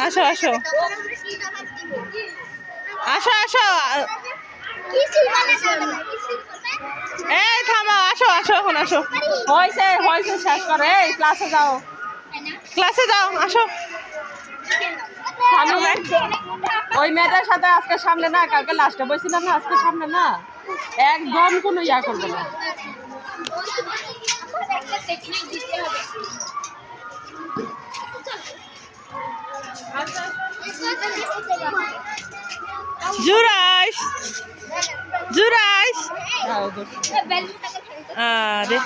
আসো আসো আসো আসো এই থামো, আসো আসো এখন আসো। হয়েছে হয়েছে, শেষ করে। এই ক্লাসে যাও, ক্লাসে যাও, আসো। ওই মেয়েটার সাথে আজকে সামনে না, কালকে লাস্টে বসছিলাম না, আজকে সামনে না, একদম কোনো ইয়া করবো না। জুরাইস জুরাইস আরে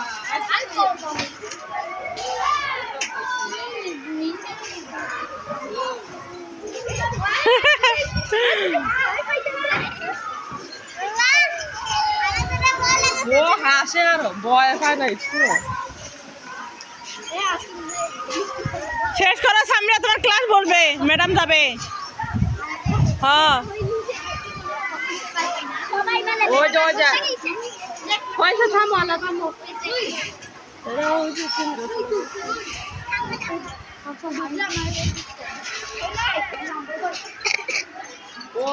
ও হাসে আর ভয় পায় না একটু। শেষ করো, সামনে তোমার ক্লাস বলবে, ম্যাডাম যাবে। হ্যাঁ ওই যে ওই যে পয়সা থামো, আলা থামো। ও